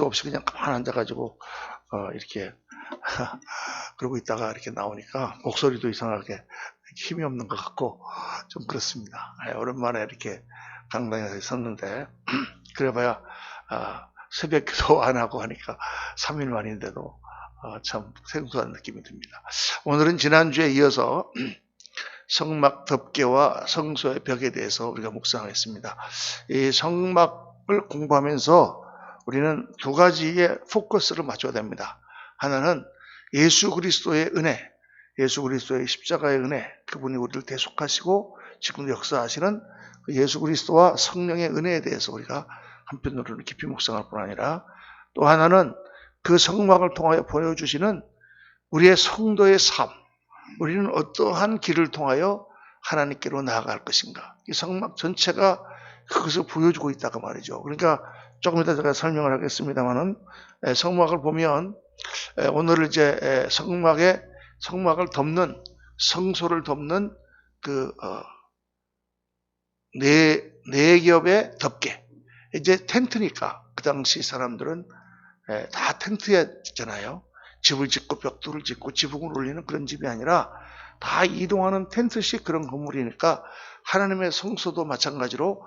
없이 그냥 가만 앉아가지고 이렇게 그러고 있다가 이렇게 나오니까 목소리도 이상하게 힘이 없는 것 같고 좀 그렇습니다. 오랜만에 이렇게 강당에 섰는데 그래봐야 새벽 기도 안 하고 하니까 3일 만인데도 참 생소한 느낌이 듭니다. 오늘은 지난주에 이어서 성막 덮개와 성소의 벽에 대해서 우리가 묵상했습니다. 이 성막을 공부하면서 우리는 두 가지의 포커스를 맞춰야 됩니다. 하나는 예수 그리스도의 은혜, 예수 그리스도의 십자가의 은혜, 그분이 우리를 대속하시고 지금도 역사하시는 그 예수 그리스도와 성령의 은혜에 대해서 우리가 한편으로는 깊이 묵상할 뿐 아니라, 또 하나는 그 성막을 통하여 보여주시는 우리의 성도의 삶, 우리는 어떠한 길을 통하여 하나님께로 나아갈 것인가, 이 성막 전체가 그것을 보여주고 있다고 말이죠. 그러니까 조금 이따 제가 설명을 하겠습니다만은, 성막을 보면 오늘 이제 성막을 덮는, 성소를 덮는 그 네 겹의 덮개, 이제 텐트니까 그 당시 사람들은 다 텐트였잖아요. 집을 짓고 벽돌을 짓고 지붕을 올리는 그런 집이 아니라 다 이동하는 텐트식 그런 건물이니까, 하나님의 성소도 마찬가지로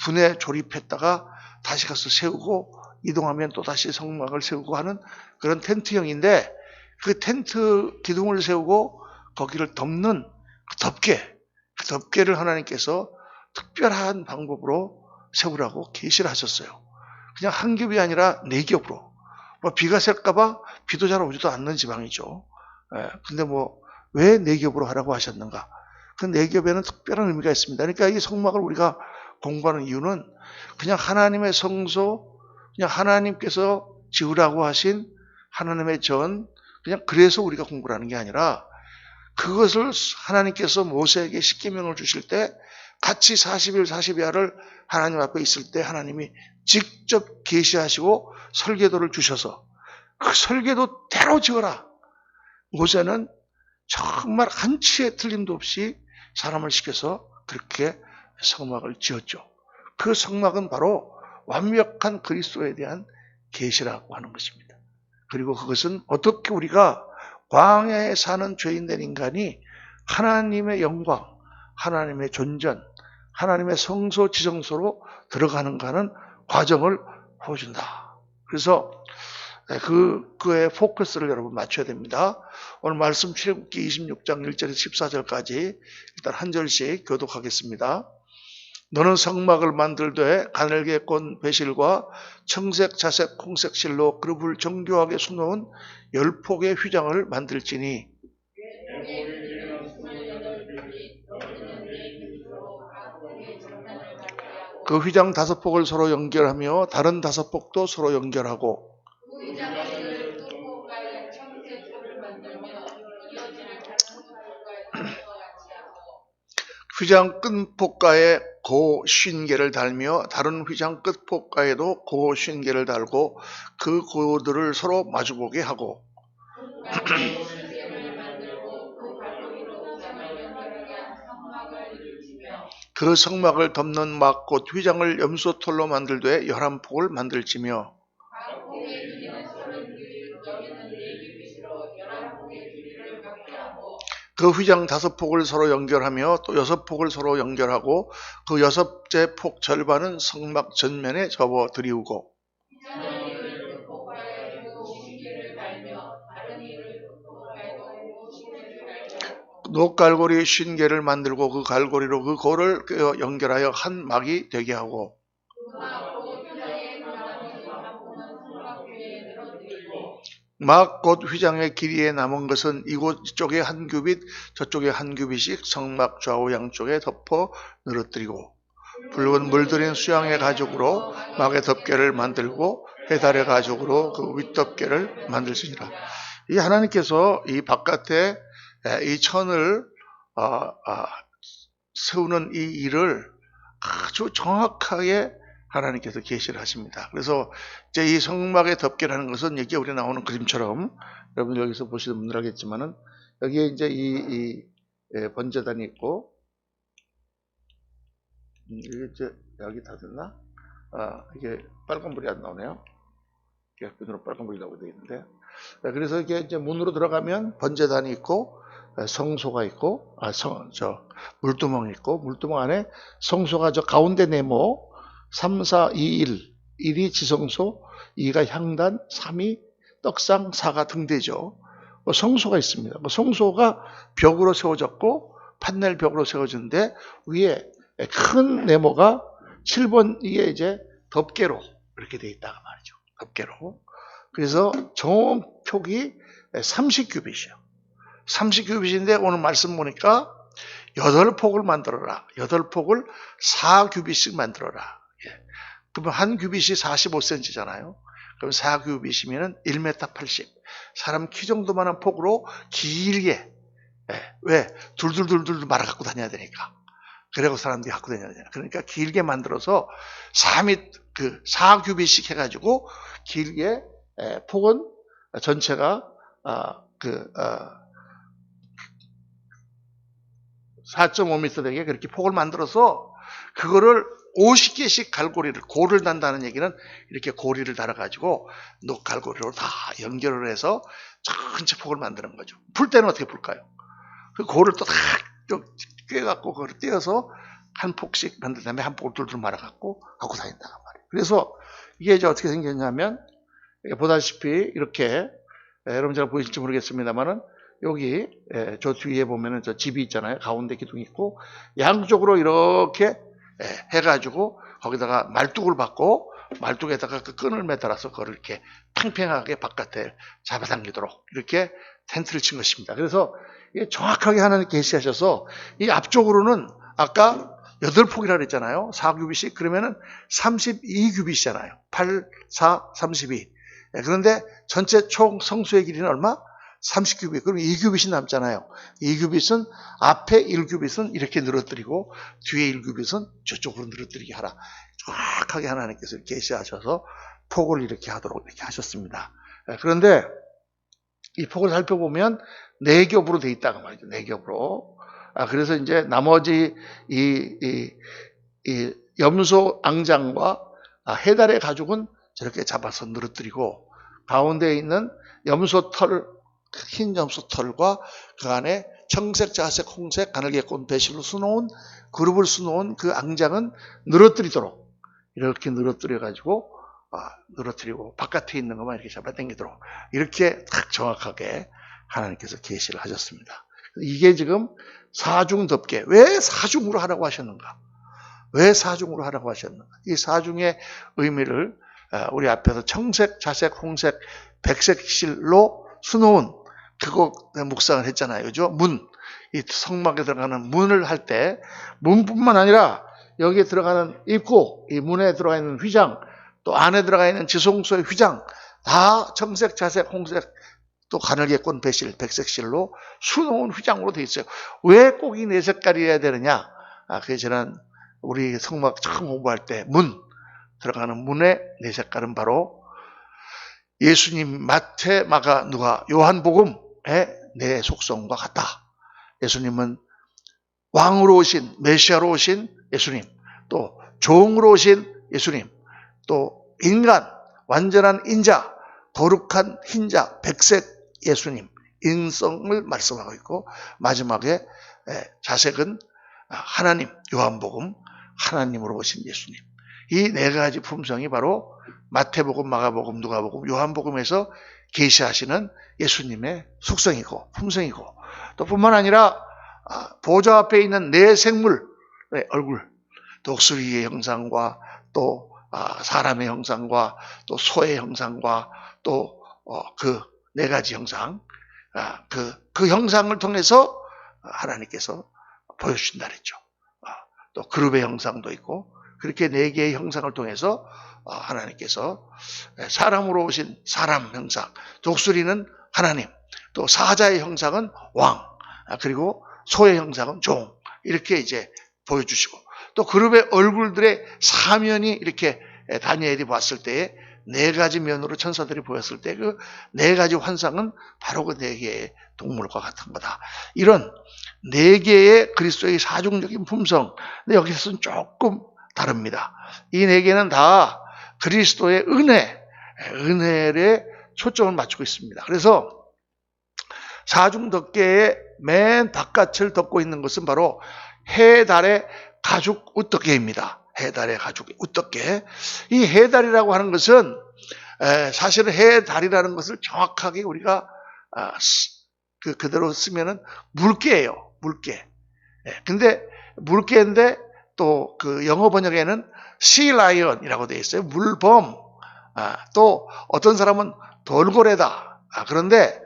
분에 조립했다가 다시 가서 세우고 이동하면 또 다시 성막을 세우고 하는 그런 텐트형인데, 그 텐트 기둥을 세우고 거기를 덮는 그 덮개를 하나님께서 특별한 방법으로 세우라고 계시를 하셨어요. 그냥 한 겹이 아니라 네 겹으로. 비가 셀까봐, 비도 잘 오지도 않는 지방이죠. 근데 왜 네 겹으로 하라고 하셨는가? 그 네 겹에는 특별한 의미가 있습니다. 그러니까 이 성막을 우리가 공부하는 이유는 그냥 하나님의 성소, 그냥 하나님께서 지으라고 하신 하나님의 전, 그냥 그래서 우리가 공부를 하는 게 아니라, 그것을 하나님께서 모세에게 십계명을 주실 때 같이 40일 40야를 하나님 앞에 있을 때 하나님이 직접 계시하시고 설계도를 주셔서 그 설계도대로 지어라. 모세는 정말 한치의 틀림도 없이 사람을 시켜서 그렇게 성막을 지었죠. 그 성막은 바로 완벽한 그리스도에 대한 계시라고 하는 것입니다. 그리고 그것은 어떻게 우리가 광야에 사는 죄인된 인간이 하나님의 영광, 하나님의 존전, 하나님의 성소 지성소로 들어가는가 하는 과정을 보여준다. 그래서 그의 포커스를 여러분 맞춰야 됩니다. 오늘 말씀 출애굽기 26장 1절에서 14절까지 일단 한 절씩 교독하겠습니다. 너는 성막을 만들되 가늘게 꼰 배실과 청색, 자색, 홍색 실로 그룹을 정교하게 수놓은 10폭의 휘장을 만들지니, 그 휘장 5폭을 서로 연결하며 다른 5폭도 서로 연결하고, 휘장 끝폭가에 고 50개를 달며 다른 휘장 끝폭가에도 고 50개를 달고 그 고들을 서로 마주보게 하고, 그 성막을 덮는 막 곧 휘장을 염소털로 만들되 11폭을 만들지며, 그 휘장 5폭을 서로 연결하며 또 6폭을 서로 연결하고 그 6째 폭 절반은 성막 전면에 접어 들이우고, 녹갈고리 50개를 만들고 그 갈고리로 그 고를 연결하여 한 막이 되게 하고, 막 곧 휘장의 길이에 남은 것은 이쪽에 한 규빗 저쪽에 한 규빗씩 성막 좌우 양쪽에 덮어 늘어뜨리고, 붉은 물들인 수양의 가죽으로 막의 덮개를 만들고 해달의 가죽으로 그 윗덮개를 만들지니라. 이 하나님께서 이 바깥에 이 천을 세우는 이 일을 아주 정확하게 하나님께서 계시를 하십니다. 그래서 이제 이 성막의 덮개라는 것은 여기 우리 나오는 그림처럼, 여러분 여기서 보시는 분들 알겠지만은 여기에 이제 이 번제단이 있고, 이게 이제 여기 다 됐나? 이게 빨간불이 안 나오네요. 이렇게 눈으로 빨간불이 나오게 되어 있는데, 그래서 이게 이제 문으로 들어가면 번제단이 있고 성소가 있고 물두멍이 있고, 물두멍 안에 성소가 저 가운데 네모 3, 4, 2, 1 1이 지성소, 2가 향단, 3이 떡상, 4가 등대죠. 성소가 있습니다. 성소가 벽으로 세워졌고 판넬 벽으로 세워졌는데, 위에 큰 네모가 7번 이게 이제 덮개로 이렇게 되어 있다가 말이죠. 덮개로. 그래서 정폭이 30규빗이에요. 30규빗인데 오늘 말씀 보니까 8폭을 만들어라. 8폭을 4규빗씩 만들어라. 그러면 한 규빗이 45cm잖아요. 그럼 4규빗이면 1m 80. 사람 키 정도만한 폭으로 길게, 왜? 둘둘둘둘 말아 갖고 다녀야 되니까. 그래고 사람들이 갖고 다녀야 되니까. 그러니까 길게 만들어서 4규빗씩 해가지고 길게, 폭은 전체가 4.5m 되게 그렇게 폭을 만들어서 그거를 50개씩 고리를 단다는 얘기는 이렇게 고리를 달아가지고 녹갈고리로 다 연결을 해서 전체 폭을 만드는 거죠. 풀 때는 어떻게 풀까요? 그 고리를 또 다 꿰갖고 그걸 떼어서 한 폭씩 만든 다음에 한 폭을 둘둘 말아갖고 갖고 다닌다고 말이에요. 그래서 이게 이제 어떻게 생겼냐면, 보다시피 이렇게, 여러분 잘 보이실지 모르겠습니다만은 여기 저 뒤에 보면은 저 집이 있잖아요. 가운데 기둥이 있고 양쪽으로 이렇게 해가지고 거기다가 말뚝을 받고 말뚝에다가 그 끈을 매달아서 그걸 이렇게 팽팽하게 바깥에 잡아당기도록 이렇게 텐트를 친 것입니다. 그래서 이게 정확하게 하나님 계시하셔서 이 앞쪽으로는 아까 8폭이라고 그랬잖아요. 4규빗이. 그러면은 32규빗이잖아요. 8, 4, 32. 그런데 전체 총 성수의 길이는 얼마? 30규빗. 그럼 2규빗이 남잖아요. 2규빗은 앞에 1규빗은 이렇게 늘어뜨리고 뒤에 1규빗은 저쪽으로 늘어뜨리게 하라. 정확하게 하나님께서 계시하셔서 폭을 이렇게 하도록 이렇게 하셨습니다. 그런데 이 폭을 살펴보면 4겹으로 되어 있다고 말이죠. 4겹으로. 그래서 이제 나머지 이 염소 앙장과 해달의 가죽은 저렇게 잡아서 늘어뜨리고, 가운데 있는 염소 털, 흰 염소 털과 그 안에 청색, 자색, 홍색, 가늘게 꼰 배실로 수놓은, 그룹을 수놓은 그 앙장은 늘어뜨리도록 이렇게 늘어뜨려가지고, 늘어뜨리고 바깥에 있는 것만 이렇게 잡아당기도록 이렇게 딱 정확하게 하나님께서 계시를 하셨습니다. 이게 지금 사중 덮개. 왜 사중으로 하라고 하셨는가? 왜 사중으로 하라고 하셨는가? 이 사중의 의미를 우리 앞에서 청색, 자색, 홍색, 백색 실로 수놓은 그거 묵상을 했잖아요. 그죠? 문. 이 성막에 들어가는 문을 할 때 문뿐만 아니라 여기에 들어가는 입구, 이 문에 들어가 있는 휘장, 또 안에 들어가 있는 지성소의 휘장, 다 청색, 자색, 홍색, 또 가늘게 꼰 배실, 백색실로 수놓은 휘장으로 되어 있어요. 왜 꼭 이 4색깔이어야 되느냐? 그게 지난 우리 성막 처음 공부할 때 들어가는 문의 4색깔은 바로 예수님 마태, 마가, 누가, 요한복음의 내 속성과 같다. 예수님은 왕으로 오신, 메시아로 오신 예수님, 또 종으로 오신 예수님, 또 인간, 완전한 인자, 거룩한 흰자, 백색 예수님, 인성을 말씀하고 있고, 마지막에 자색은 하나님, 요한복음, 하나님으로 오신 예수님. 이 4가지 품성이 바로 마태복음, 마가복음, 누가복음, 요한복음에서 계시하시는 예수님의 속성이고 품성이고, 또 뿐만 아니라 보좌 앞에 있는 4생물의 얼굴, 독수리의 형상과 또 사람의 형상과 또 소의 형상과 또 그 4가지 형상, 그 형상을 통해서 하나님께서 보여주신다 그랬죠. 또 그룹의 형상도 있고, 그렇게 4개의 형상을 통해서 하나님께서 사람으로 오신 사람 형상, 독수리는 하나님, 또 사자의 형상은 왕, 그리고 소의 형상은 종, 이렇게 이제 보여주시고, 또 그룹의 얼굴들의 사면이 이렇게 다니엘이 봤을 때에 4가지 면으로 천사들이 보였을 때 그 4가지 환상은 바로 그 4개의 동물과 같은 거다. 이런 4개의 그리스도의 사중적인 품성. 근데 여기서는 조금 다릅니다. 이 4개는 다 그리스도의 은혜, 은혜에 초점을 맞추고 있습니다. 그래서 사중덮개의 맨 바깥을 덮고 있는 것은 바로 해달의 가죽 웃덮개입니다. 해달의 가죽 웃덮개. 이 해달이라고 하는 것은 사실은 해달이라는 것을 정확하게 우리가 그대로 쓰면은 물개예요. 물개. 근데 물개인데 또 그 영어 번역에는 sea lion이라고 되어 있어요. 물범. 또 어떤 사람은 돌고래다. 그런데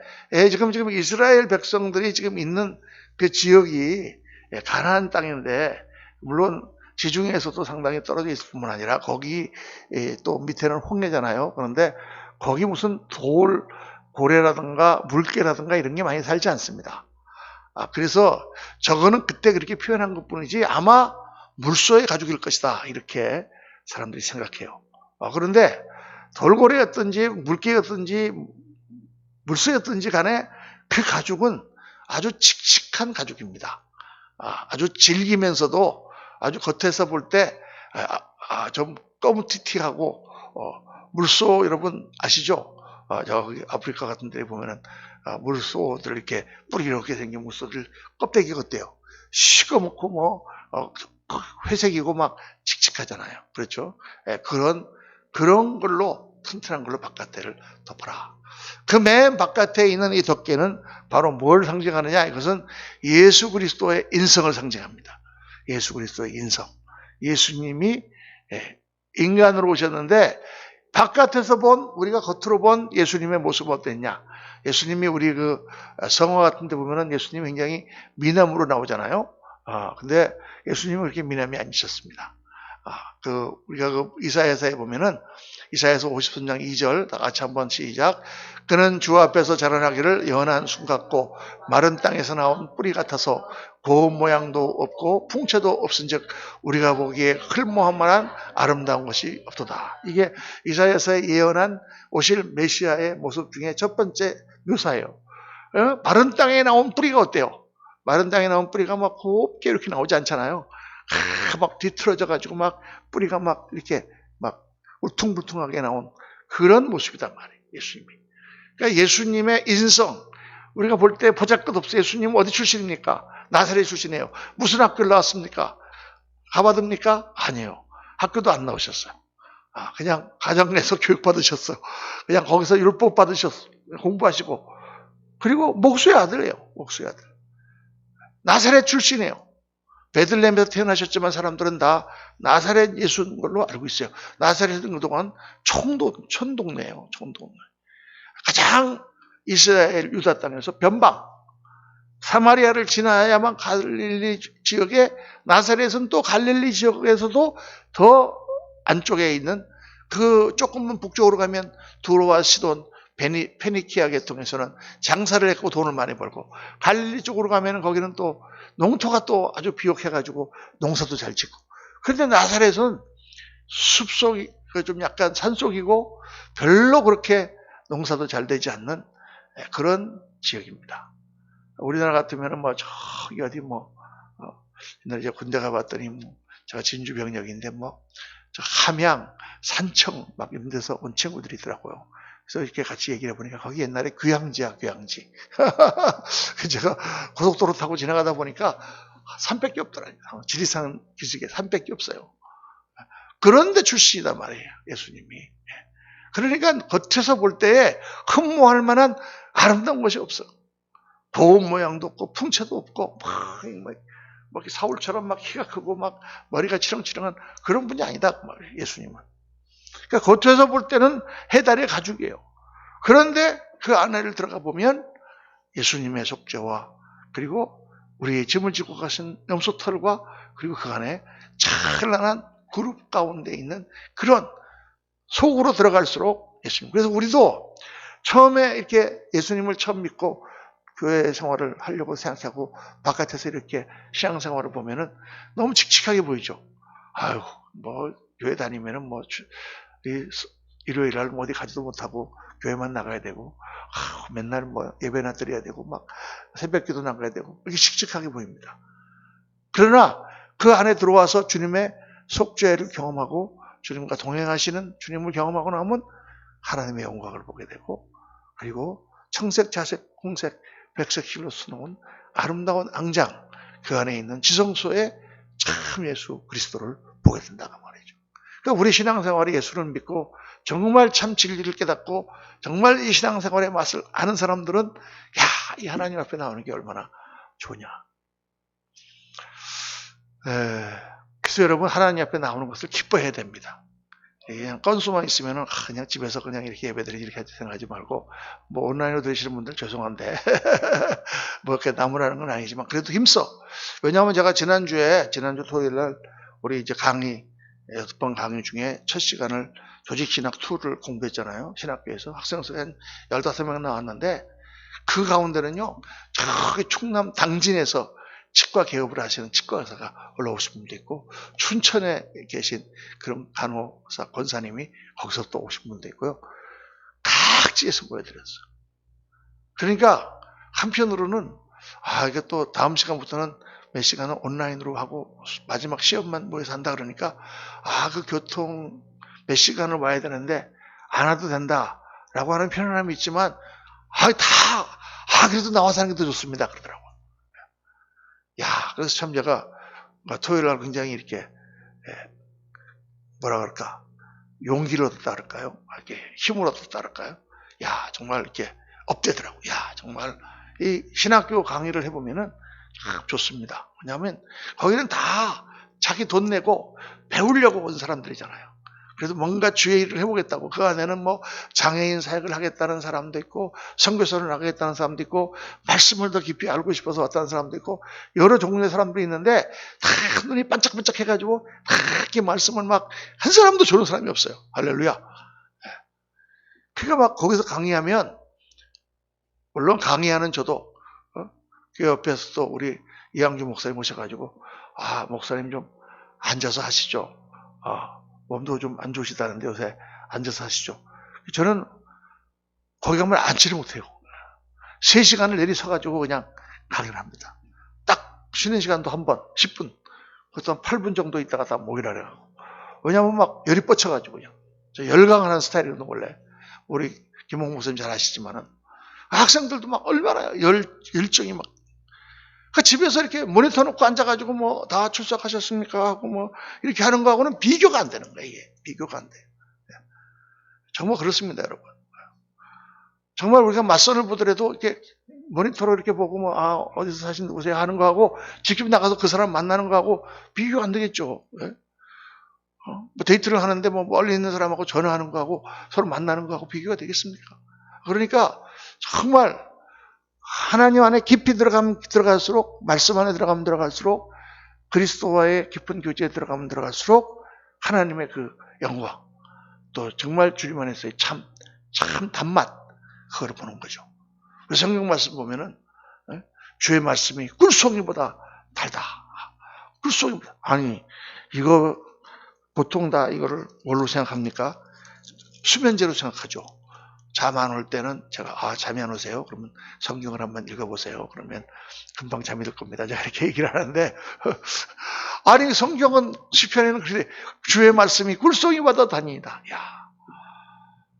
지금 이스라엘 백성들이 지금 있는 그 지역이 가나안 땅인데 물론 지중해에서도 상당히 떨어져 있을 뿐만 아니라 거기 또 밑에는 홍해잖아요. 그런데 거기 무슨 돌고래라든가 물개라든가 이런 게 많이 살지 않습니다. 그래서 저거는 그때 그렇게 표현한 것뿐이지 아마 물소의 가죽일 것이다 이렇게 사람들이 생각해요. 그런데 돌고래였든지 물개였든지 물소였든지 간에 그 가죽은 아주 칙칙한 가죽입니다. 아주 질기면서도 아주 겉에서 볼 때 좀 검티티하고 물소 여러분 아시죠? 저기 아프리카 같은 데 보면은 물소들 이렇게 뿌리 이렇게 생긴 물소들 껍데기 같대요. 시꺼멓고 뭐 회색이고 막 칙칙하잖아요. 그렇죠? 그런 걸로 튼튼한 걸로 바깥에를 덮어라. 그 맨 바깥에 있는 이 덮개는 바로 뭘 상징하느냐? 이것은 예수 그리스도의 인성을 상징합니다. 예수 그리스도의 인성. 예수님이 인간으로 오셨는데 바깥에서 본 우리가 겉으로 본 예수님의 모습은 어땠냐? 예수님이 우리 그 성화 같은 데 보면은 예수님이 굉장히 미남으로 나오잖아요. 근데 예수님은 그렇게 미남이 아니셨습니다. 우리가 그 이사야서에 보면은 이사야서 50장 2절 다 같이 한번 시작. 그는 주 앞에서 자라나기를 연한 순 같고 마른 땅에서 나온 뿌리 같아서 고운 모양도 없고 풍채도 없은즉 우리가 보기에 흘모할 만한 아름다운 것이 없도다. 이게 이사야서에 예언한 오실 메시아의 모습 중에 첫 번째 묘사예요. 마른 땅에 나온 뿌리가 어때요? 마른 땅에 나온 뿌리가 막 곱게 이렇게 나오지 않잖아요. 막 뒤틀어져 가지고 막 뿌리가 막 이렇게 막 울퉁불퉁하게 나온 그런 모습이단 말이에요. 예수님이. 그러니까 예수님의 인성 우리가 볼 때 보잘것없어요. 예수님 어디 출신입니까? 나사렛 출신이에요. 무슨 학교를 나왔습니까? 가봐듭니까? 아니에요. 학교도 안 나오셨어요. 그냥 가정 내에서 교육받으셨어요. 그냥 거기서 율법 받으셨어요. 공부하시고. 그리고 목수의 아들이에요. 목수의 아들. 나사렛 출신이에요. 베들레헴에서 태어나셨지만 사람들은 다 나사렛 예수인 걸로 알고 있어요. 나사렛은 그동안 촌동네예요. 촌동네. 가장 이스라엘 유다 땅에서 변방. 사마리아를 지나야만 갈릴리 지역에 나사렛은 또 갈릴리 지역에서도 더 안쪽에 있는 그 조금만 북쪽으로 가면 두로와 시돈 페니키아 계통에서는 장사를 했고 돈을 많이 벌고 갈릴리 쪽으로 가면 거기는 또 농토가 또 아주 비옥해가지고 농사도 잘 짓고 그런데 나사렛은 숲속이 좀 약간 산속이고 별로 그렇게 농사도 잘 되지 않는 그런 지역입니다. 우리나라 같으면은 뭐 저기 어디 옛날에 제가 군대 가봤더니 제가 진주 병력인데 저 함양, 산청 막 이런 데서 온 친구들이 있더라고요. 그래서 이렇게 같이 얘기를 해보니까 거기 옛날에 귀향지야, 귀향지. 제가 고속도로 타고 지나가다 보니까 산밖에 없더라고요. 지리산 기슭에 산밖에 없어요. 그런데 출신이단 말이에요, 예수님이. 그러니까 겉에서 볼 때에 흠모할 만한 아름다운 것이 없어. 고운 모양도 없고 풍채도 없고 막 사울처럼 막 키가 크고 막 머리가 치렁치렁한 그런 분이 아니다 그 말이에요, 예수님은. 그러니까 겉에서 볼 때는 해달의 가죽이에요. 그런데 그 안에를 들어가 보면 예수님의 속죄와 그리고 우리의 짐을 짓고 가신 염소털과 그리고 그 안에 찬란한 그룹 가운데 있는 그런 속으로 들어갈수록 예수님. 그래서 우리도 처음에 이렇게 예수님을 처음 믿고 교회 생활을 하려고 생각하고 바깥에서 이렇게 신앙생활을 보면은 너무 칙칙하게 보이죠. 아유, 교회 다니면은 일요일 날 어디 가지도 못하고 교회만 나가야 되고, 맨날 예배나 드려야 되고, 막 새벽기도 나가야 되고, 이렇게 칙칙하게 보입니다. 그러나 그 안에 들어와서 주님의 속죄를 경험하고 주님과 동행하시는 주님을 경험하고 나면 하나님의 영광을 보게 되고, 그리고 청색, 자색, 홍색, 백색 실로 수놓은 아름다운 앙장, 그 안에 있는 지성소에 참 예수 그리스도를 보게 된다고 말이죠. 그러니까 우리 신앙생활이 예수를 믿고 정말 참 진리를 깨닫고 정말 이 신앙생활의 맛을 아는 사람들은 이 하나님 앞에 나오는 게 얼마나 좋냐. 그래서 여러분, 하나님 앞에 나오는 것을 기뻐해야 됩니다. 그냥 건수만 있으면은 그냥 집에서 그냥 이렇게 예배드리지 이렇게 생각하지 말고, 뭐 온라인으로 들으시는 분들 죄송한데 뭐 이렇게 나무라는 건 아니지만 그래도 힘써. 왜냐하면 제가 지난주 토요일 날 우리 이제 강의 6번 강의 중에 첫 시간을 조직신학 2를 공부했잖아요. 신학교에서 학생수가 한 15명 나왔는데, 그 가운데는요, 저기 충남 당진에서 치과 개업을 하시는 치과 의사가 올라오신 분도 있고, 춘천에 계신 그런 간호사 권사님이 거기서 또 오신 분도 있고요. 각지에서 보여드렸어요. 그러니까 한편으로는 이게 또 다음 시간부터는 몇 시간은 온라인으로 하고 마지막 시험만 모여서 한다 그러니까 그 교통 몇 시간을 와야 되는데 안 와도 된다라고 하는 편안함이 있지만 그래도 나와서 하는 게 더 좋습니다 그러더라고요. 그래서 참 제가 토요일 날 굉장히 이렇게 뭐라 그럴까, 용기를 얻었다 그럴까요? 이렇게 힘을 얻었다 그럴까요? 정말 이렇게 업되더라고요. 정말 이 신학교 강의를 해보면은 참 좋습니다. 왜냐하면 거기는 다 자기 돈 내고 배우려고 온 사람들이잖아요. 그래도 뭔가 주의 일을 해보겠다고, 그 안에는 뭐 장애인 사역을 하겠다는 사람도 있고, 선교사를 하겠다는 사람도 있고, 말씀을 더 깊이 알고 싶어서 왔다는 사람도 있고, 여러 종류의 사람들이 있는데 다 눈이 반짝반짝 해가지고 다 이렇게 말씀을 막 한 사람도 좋은 사람이 없어요. 할렐루야. 그가 막 거기서 강의하면, 물론 강의하는 저도 그 옆에서도 우리 이양주 목사님 오셔가지고 목사님 좀 앉아서 하시죠. 몸도 좀 안 좋으시다는데 요새 앉아서 하시죠. 저는 거기 가면 앉지를 못해요. 3시간을 내리서가지고 그냥 강의를 합니다. 딱 쉬는 시간도 한 번, 10분, 그것도 한 8분 정도 있다가 다 모이라 그래요. 왜냐하면 막 열이 뻗쳐가지고 그냥. 저 열강하는 스타일이거든요, 원래. 우리 김홍 목사님 잘 아시지만은. 학생들도 막 얼마나 열정이 막. 집에서 이렇게 모니터 놓고 앉아가지고 뭐 다 출석하셨습니까 하고 뭐 이렇게 하는 거하고는 비교가 안 되는 거예요. 이게 비교가 안 돼요. 정말 그렇습니다, 여러분. 정말 우리가 맞선을 보더라도 이렇게 모니터로 이렇게 보고 뭐 어디서 사신 누구세요 하는 거하고 직접 나가서 그 사람 만나는 거하고 비교가 안 되겠죠. 뭐 데이트를 하는데 뭐 멀리 있는 사람하고 전화하는 거하고 서로 만나는 거하고 비교가 되겠습니까? 그러니까 정말 하나님 안에 깊이 들어갈수록, 말씀 안에 들어갈수록, 그리스도와의 깊은 교제에 들어갈수록 하나님의 그 영광, 또 정말 주님 안에서의 참 단맛, 그걸 보는 거죠. 그래서 성경 말씀 보면은 주의 말씀이 꿀송이보다 달다. 꿀송이보다. 아니, 이거 보통 다 이거를 뭘로 생각합니까? 수면제로 생각하죠. 잠 안 올 때는 제가 잠이 안 오세요? 그러면 성경을 한번 읽어보세요. 그러면 금방 잠이 들 겁니다. 제가 이렇게 얘기를 하는데 아니, 성경은 시편에는 그래, 주의 말씀이 꿀송이보다 다니다.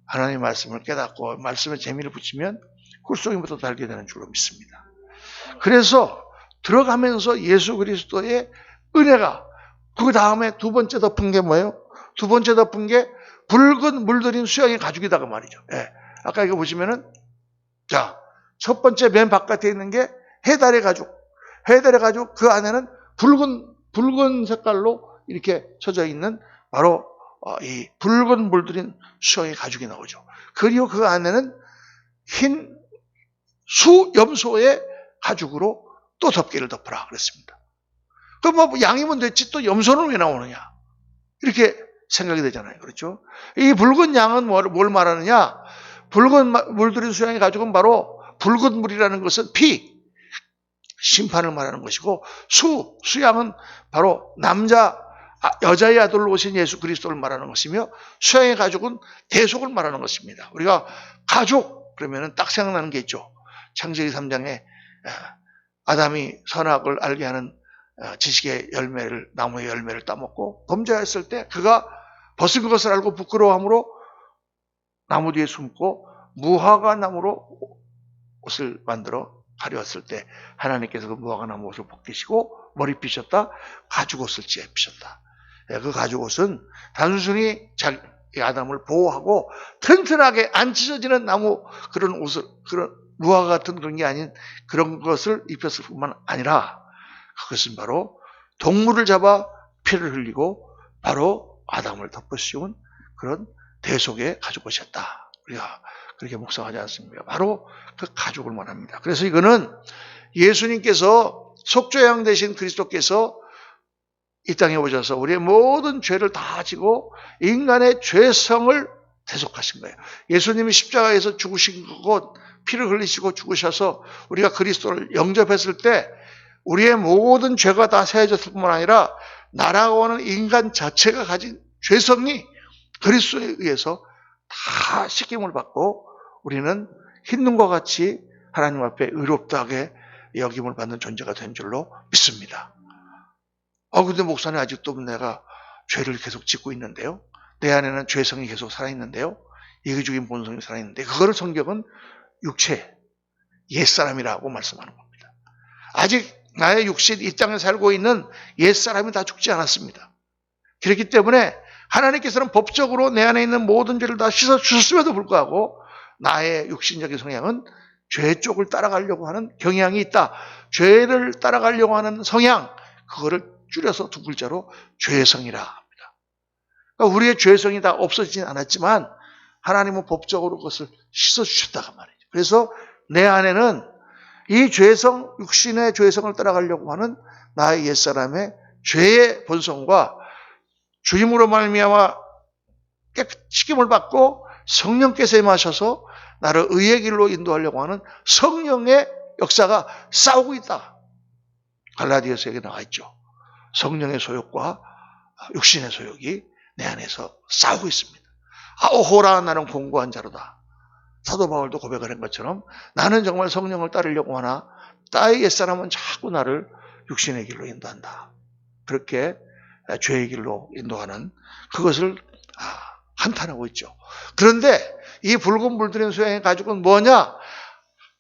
하나님의 말씀을 깨닫고 말씀에 재미를 붙이면 꿀송이보다 달게 되는 줄로 믿습니다. 그래서 들어가면서 예수 그리스도의 은혜가, 그 다음에 두 번째 덮은 게 뭐예요? 두 번째 덮은 게 붉은 물들인 수양의 가죽이다가 말이죠. 아까 이거 보시면은, 첫 번째 맨 바깥에 있는 게 해달의 가죽. 해달의 가죽, 그 안에는 붉은 색깔로 이렇게 쳐져 있는 바로 이 붉은 물들인 수양의 가죽이 나오죠. 그리고 그 안에는 흰 수염소의 가죽으로 또 덮개를 덮으라 그랬습니다. 그럼 뭐 양이면 됐지 또 염소는 왜 나오느냐? 이렇게 생각이 되잖아요. 그렇죠? 이 붉은 양은 뭘 말하느냐? 붉은 물들인 수양의 가죽은 바로 붉은 물이라는 것은 피, 심판을 말하는 것이고, 수양은 바로 여자의 아들로 오신 예수 그리스도를 말하는 것이며, 수양의 가죽은 대속을 말하는 것입니다. 우리가 가죽 그러면은 딱 생각나는 게 있죠. 창세기 3장에 아담이 선악을 알게 하는 지식의 열매를, 나무의 열매를 따먹고 범죄했을 때 그가 벗은 것을 알고 부끄러워함으로 나무 뒤에 숨고 무화과 나무로 옷을 만들어 가려웠을 때 하나님께서 그 무화과 나무 옷을 벗기시고 머리빗이었다 가죽옷을 입히셨다. 그 가죽옷은 단순히 아담을 보호하고 튼튼하게 안 찢어지는 나무 그런 옷을, 그런 무화과 같은 그런 게 아닌 그런 것을 입혔을 뿐만 아니라 그것은 바로 동물을 잡아 피를 흘리고 바로 아담을 덮어씌운 그런 대속의 가죽옷이었다. 우리가 그렇게 묵상하지 않습니까? 바로 그 가죽을 말합니다. 그래서 이거는 예수님께서 속죄양 되신 그리스도께서 이 땅에 오셔서 우리의 모든 죄를 다 지고 인간의 죄성을 대속하신 거예요. 예수님이 십자가에서 죽으신 거고 피를 흘리시고 죽으셔서 우리가 그리스도를 영접했을 때 우리의 모든 죄가 다 사해졌을 뿐만 아니라 나라고 하는 인간 자체가 가진 죄성이 그리스도에 의해서 다 씻김을 받고 우리는 흰눈과 같이 하나님 앞에 의롭다하게 여김을 받는 존재가 된 줄로 믿습니다. 근데 목사님 아직도 내가 죄를 계속 짓고 있는데요. 내 안에는 죄성이 계속 살아있는데요. 이기적인 본성이 살아있는데 그거를 성경은 육체, 옛사람이라고 말씀하는 겁니다. 아직 나의 육신, 이 땅에 살고 있는 옛사람이 다 죽지 않았습니다. 그렇기 때문에 하나님께서는 법적으로 내 안에 있는 모든 죄를 다 씻어주셨음에도 불구하고 나의 육신적인 성향은 죄 쪽을 따라가려고 하는 경향이 있다. 죄를 따라가려고 하는 성향, 그거를 줄여서 두 글자로 죄성이라 합니다. 그러니까 우리의 죄성이 다 없어지진 않았지만 하나님은 법적으로 그것을 씻어주셨다가 말이죠. 그래서 내 안에는 이 죄성, 육신의 죄성을 따라가려고 하는 나의 옛사람의 죄의 본성과 주임으로 말미암아 씻김을 받고 성령께서 임하셔서 나를 의의 길로 인도하려고 하는 성령의 역사가 싸우고 있다. 갈라디아서에 나와 있죠. 성령의 소욕과 육신의 소욕이 내 안에서 싸우고 있습니다. 오호라 나는 공고한 자로다. 사도 바울도 고백을 한 것처럼 나는 정말 성령을 따르려고 하나 나의 옛사람은 자꾸 나를 육신의 길로 인도한다. 그렇게 죄의 길로 인도하는 그것을 한탄하고 있죠. 그런데 이 붉은 물들인 수양의 가죽은 뭐냐?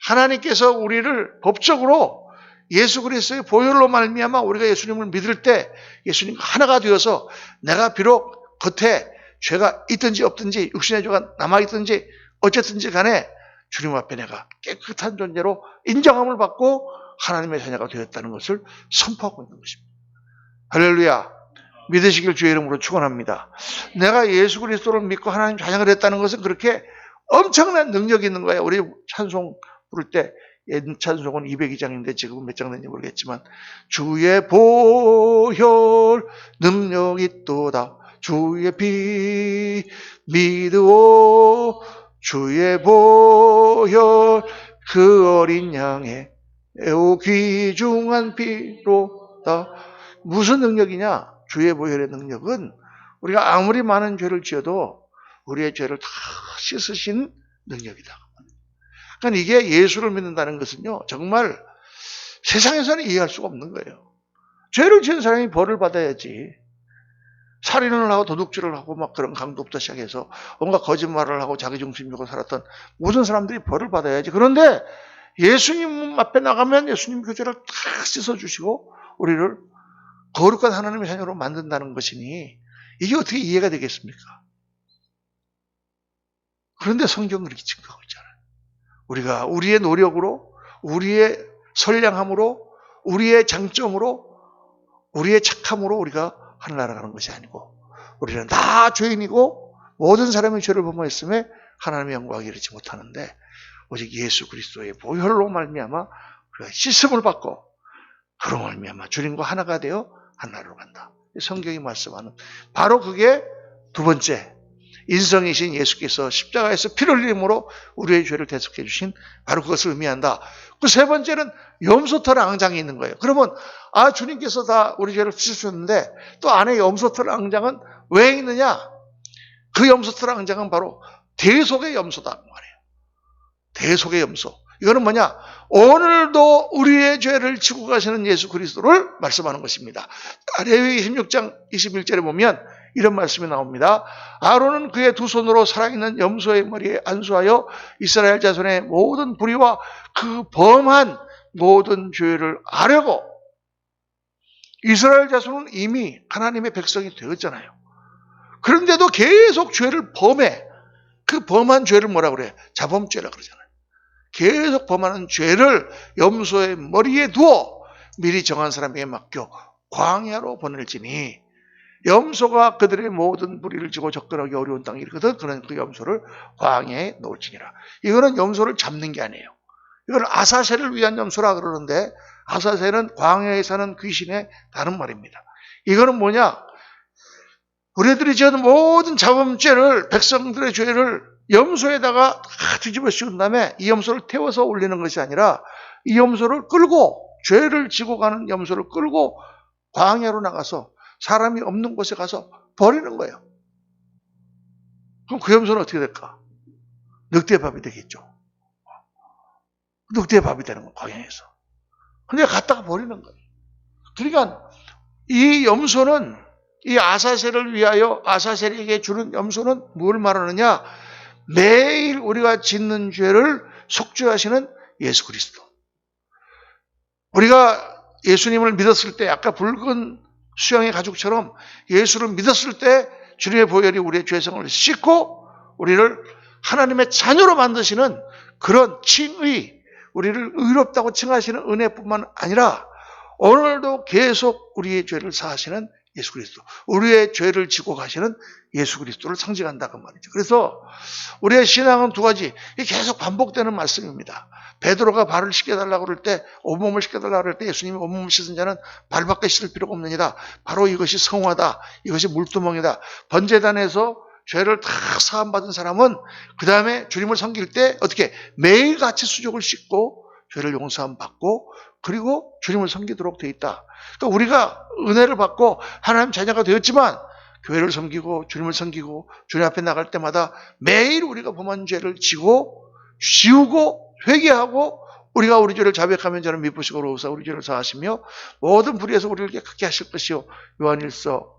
하나님께서 우리를 법적으로 예수 그리스도의 보혈로 말미암아 우리가 예수님을 믿을 때 예수님과 하나가 되어서 내가 비록 겉에 죄가 있든지 없든지 육신의 죄가 남아있든지 어쨌든지 간에 주님 앞에 내가 깨끗한 존재로 인정함을 받고 하나님의 자녀가 되었다는 것을 선포하고 있는 것입니다. 할렐루야. 믿으시길 주의 이름으로 축원합니다. 내가 예수 그리스도를 믿고 하나님 자녀가 됐다는 것은 그렇게 엄청난 능력이 있는 거예요. 우리 찬송 부를 때 옛 찬송은 202장인데 지금은 몇 장 된지 모르겠지만 주의 보혈 능력이 있도다. 주의 피 믿으오 주의 보혈 그 어린 양의 애오 귀중한 피로다. 무슨 능력이냐? 주의 보혈의 능력은 우리가 아무리 많은 죄를 지어도 우리의 죄를 다 씻으신 능력이다. 그러니까 이게 예수를 믿는다는 것은요, 정말 세상에서는 이해할 수가 없는 거예요. 죄를 지은 사람이 벌을 받아야지. 살인을 하고 도둑질을 하고 막 그런 강도부터 시작해서 뭔가 거짓말을 하고 자기중심 주고 살았던 모든 사람들이 벌을 받아야지. 그런데 예수님 앞에 나가면 예수님 그 죄를 다 씻어주시고 우리를 거룩한 하나님의 자녀로 만든다는 것이니 이게 어떻게 이해가 되겠습니까? 그런데 성경은 그렇게 증거하고 있잖아요. 우리가 우리의 노력으로, 우리의 선량함으로, 우리의 장점으로, 우리의 착함으로 우리가 하늘 나라가는 것이 아니고 우리는 다 죄인이고 모든 사람의 죄를 범하였음에 하나님의 영광을 이루지 못하는데 오직 예수 그리스도의 보혈로 말미암아 우리가 씻음을 받고 그로 말미암아 주님과 하나가 되어 하나로 간다. 성경이 말씀하는 바로 그게 두 번째 인성이신 예수께서 십자가에서 피를 흘림으로 우리의 죄를 대속해 주신 바로 그것을 의미한다. 그 세 번째는 염소털 앙장이 있는 거예요. 그러면 주님께서 다 우리 죄를 씻으셨는데 또 안에 염소털 앙장은 왜 있느냐? 그 염소털 앙장은 바로 대속의 염소다 말이에요. 대속의 염소. 이거는 뭐냐? 오늘도 우리의 죄를 지고 가시는 예수 그리스도를 말씀하는 것입니다. 레위기 16장 21절에 보면 이런 말씀이 나옵니다. 아론은 그의 두 손으로 살아있는 염소의 머리에 안수하여 이스라엘 자손의 모든 불의와 그 범한 모든 죄를 아려고. 이스라엘 자손은 이미 하나님의 백성이 되었잖아요. 그런데도 계속 죄를 범해. 그 범한 죄를 뭐라 그래요? 자범죄라 그러잖아요. 계속 범하는 죄를 염소의 머리에 두어 미리 정한 사람에게 맡겨 광야로 보낼지니, 염소가 그들의 모든 불의를 지고 접근하기 어려운 땅이 있거든. 그런 그 염소를 광야에 놓을지니라. 이거는 염소를 잡는 게 아니에요. 이건 아사셀을 위한 염소라 그러는데, 아사셀은 광야에 사는 귀신의 다른 말입니다. 이거는 뭐냐? 우리들이 지은 모든 자범죄를, 백성들의 죄를 염소에다가 다 뒤집어 씌운 다음에 이 염소를 태워서 올리는 것이 아니라, 이 염소를 끌고, 죄를 지고 가는 염소를 끌고 광야로 나가서 사람이 없는 곳에 가서 버리는 거예요. 그럼 그 염소는 어떻게 될까? 늑대의 밥이 되겠죠. 늑대의 밥이 되는 거예요, 광야에서. 근데 갖다가 버리는 거예요. 그러니까 이 염소는, 이 아사셀을 위하여 아사셀에게 주는 염소는 뭘 말하느냐? 매일 우리가 짓는 죄를 속죄하시는 예수 그리스도. 우리가 예수님을 믿었을 때, 아까 붉은 수양의 가죽처럼 예수를 믿었을 때 주님의 보혈이 우리의 죄성을 씻고 우리를 하나님의 자녀로 만드시는 그런 칭의, 우리를 의롭다고 칭하시는 은혜뿐만 아니라 오늘도 계속 우리의 죄를 사하시는 예수 그리스도, 우리의 죄를 지고 가시는 예수 그리스도를 상징한다고 말이죠. 그래서 우리의 신앙은 두 가지, 계속 반복되는 말씀입니다. 베드로가 발을 씻겨달라고 그럴 때, 온몸을 씻겨달라고 그럴 때 예수님이 온몸을 씻은 자는 발밖에 씻을 필요가 없느니라. 바로 이것이 성화다. 이것이 물두멍이다. 번제단에서 죄를 다 사함받은 사람은 그 다음에 주님을 섬길 때 어떻게 매일같이 수족을 씻고 죄를 용서함 받고 그리고 주님을 섬기도록 되어 있다. 그러니까 우리가 은혜를 받고 하나님 자녀가 되었지만 교회를 섬기고 주님을 섬기고 주님 앞에 나갈 때마다 매일 우리가 범한 죄를 지우고 회개하고 우리가 우리 죄를 자백하면 저는 미쁘시고 어로우사 우리 죄를 사하시며 모든 불의에서 우리를 깨끗게 하실 것이요. 요한일서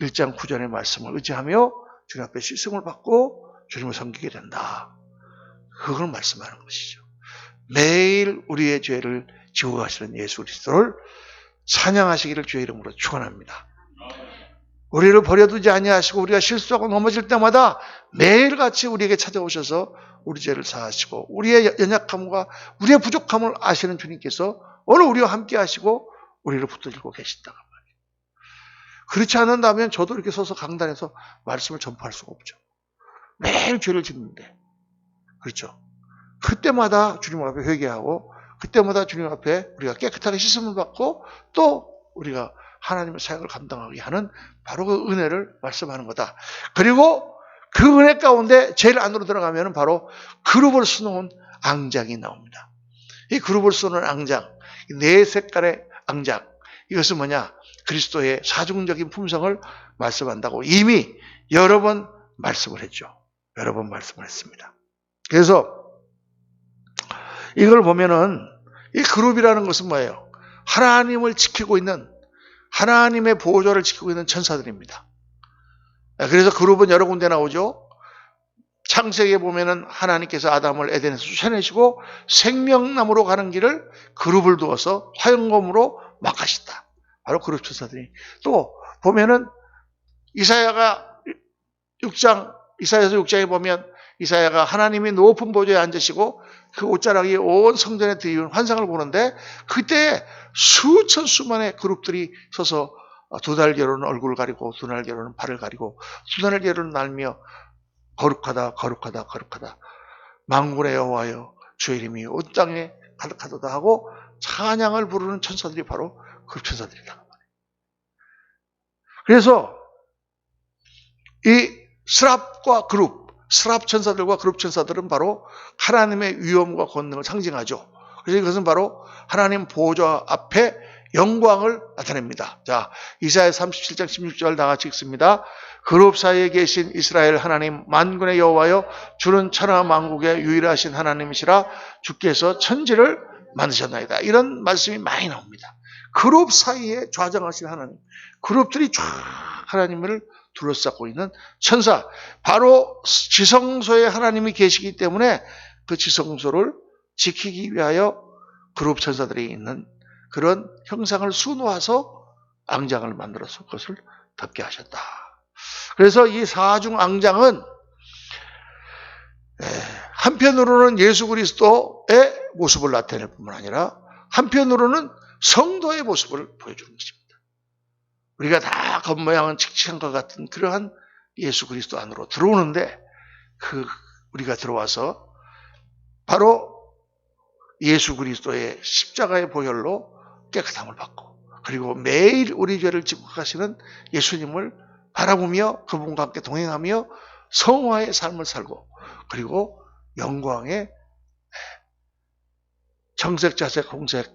1장 9절의 말씀을 의지하며 주님 앞에 씻음을 받고 주님을 섬기게 된다. 그걸 말씀하는 것이죠. 매일 우리의 죄를 지고 가시는 예수 그리스도를 찬양하시기를 주의 이름으로 축원합니다. 우리를 버려두지 아니하시고 우리가 실수하고 넘어질 때마다 매일같이 우리에게 찾아오셔서 우리 죄를 사하시고 우리의 연약함과 우리의 부족함을 아시는 주님께서 오늘 우리와 함께 하시고 우리를 붙들고 계신다고 말이에요. 그렇지 않는다면 저도 이렇게 서서 강단에서 말씀을 전파할 수가 없죠. 매일 죄를 짓는데, 그렇죠? 그때마다 주님 앞에 회개하고 그때마다 주님 앞에 우리가 깨끗하게 씻음을 받고 또 우리가 하나님의 사역을 감당하게 하는 바로 그 은혜를 말씀하는 거다. 그리고 그 은혜 가운데 제일 안으로 들어가면 바로 그룹을 수놓은 앙장이 나옵니다. 이 그룹을 수놓은 앙장, 네 색깔의 앙장, 이것은 뭐냐? 그리스도의 사중적인 품성을 말씀한다고 이미 여러 번 말씀을 했죠. 여러 번 말씀을 했습니다. 그래서 이걸 보면은 이 그룹이라는 것은 뭐예요? 하나님을 지키고 있는, 하나님의 보호자를 지키고 있는 천사들입니다. 그래서 그룹은 여러 군데 나오죠. 창세기에 보면은 하나님께서 아담을 에덴에서 쫓아내시고 생명나무로 가는 길을 그룹을 두어서 화영검으로 막하신다. 바로 그룹 천사들이. 또 보면은 이사야서 6장에 보면 이사야가 하나님이 높은 보좌에 앉으시고 그 옷자락이 온 성전에 드리운 환상을 보는데 그때 수천 수만의 그룹들이 서서 두 날개로는 얼굴을 가리고 두 날개로는 발을 가리고 두 날개로는 날며 거룩하다 거룩하다 거룩하다 만군의 여호와여 주의 이름이 온 땅에 가득하도다 하고 찬양을 부르는 천사들이 바로 그룹 천사들이다. 그래서 이 스랍과 그룹, 스랍 천사들과 그룹 천사들은 바로 하나님의 위엄과 권능을 상징하죠. 그래서 이것은 바로 하나님 보좌 앞에 영광을 나타냅니다. 자, 이사야 37장 16절 다 같이 읽습니다. 그룹 사이에 계신 이스라엘 하나님 만군의 여호와여 주는 천하 만국의 유일하신 하나님이시라 주께서 천지를 만드셨나이다. 이런 말씀이 많이 나옵니다. 그룹 사이에 좌정하신 하나님, 그룹들이 쫙 하나님을 둘러싸고 있는 천사, 바로 지성소에 하나님이 계시기 때문에 그 지성소를 지키기 위하여 그룹 천사들이 있는 그런 형상을 수놓아서 앙장을 만들어서 그것을 덮게 하셨다. 그래서 이 사중앙장은 한편으로는 예수 그리스도의 모습을 나타낼 뿐만 아니라 한편으로는 성도의 모습을 보여주는 것입니다. 우리가 다 겉모양은 칙칙한 것 같은 그러한 예수 그리스도 안으로 들어오는데 우리가 들어와서 바로 예수 그리스도의 십자가의 보혈로 깨끗함을 받고 그리고 매일 우리 죄를 지고 가시는 예수님을 바라보며 그분과 함께 동행하며 성화의 삶을 살고 그리고 영광의 정색, 자색, 홍색,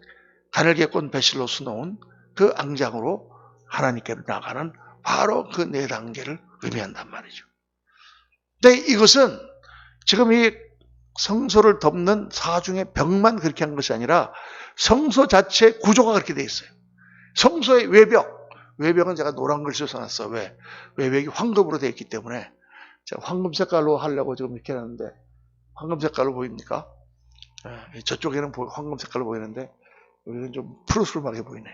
가늘게 꼰 배실로 수놓은 그 앙장으로 하나님께로 나가는 바로 그 네 단계를 의미한단 말이죠. 근데 이것은 지금 이 성소를 덮는 사중의 벽만 그렇게 한 것이 아니라 성소 자체의 구조가 그렇게 돼 있어요. 성소의 외벽은 제가 노란 글씨로 써놨어. 왜? 외벽이 황금으로 되어 있기 때문에 제가 황금 색깔로 하려고 지금 이렇게 해놨는데 황금 색깔로 보입니까? 저쪽에는 황금 색깔로 보이는데 여기는 좀 푸르스름하게 보이네.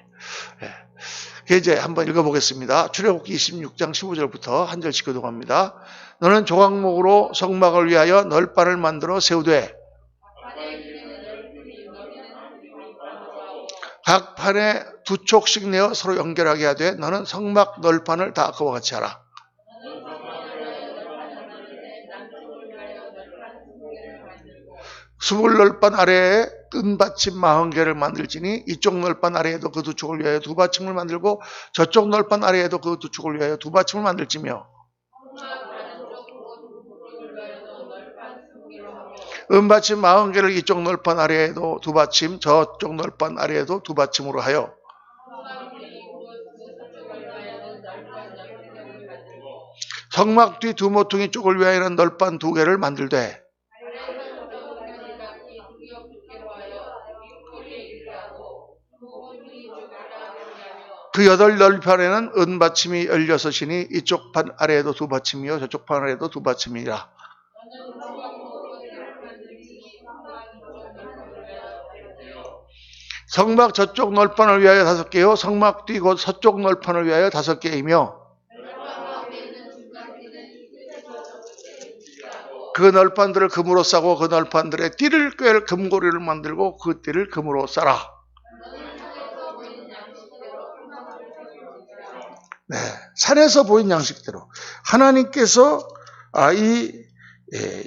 이제 한번 읽어보겠습니다. 출애굽기 26장 15절부터 한 절씩 교독합니다. 너는 조각목으로 성막을 위하여 널판을 만들어 세우되 각 판에 두 촉씩 내어 서로 연결하게 하되 너는 성막 널판을 다 그와 같이 하라. 수물 널판 아래에 은받침 40개를 만들지니 이쪽 널판 아래에도 그 두 촉을 위하여 두 받침을 만들고 저쪽 널판 아래에도 그 두 촉을 위하여 두 받침을 만들지며 은받침 40개를 이쪽 널판 아래에도 두 받침 저쪽 널판 아래에도 두 받침으로 하여 성막 뒤 두 모퉁이 쪽을 위하여는 널판 2개를 만들되 그 8널판에는 은받침이 16이니 이쪽 판 아래에도 두 받침이요 저쪽 판 아래에도 두 받침이라. 성막 저쪽 널판을 위하여 5개요 성막 뒤 곧 서쪽 널판을 위하여 5개이며 그 널판들을 금으로 싸고 그 널판들의 띠를 꿰을 금고리를 만들고 그 띠를 금으로 싸라. 네, 산에서 보인 양식대로 하나님께서 이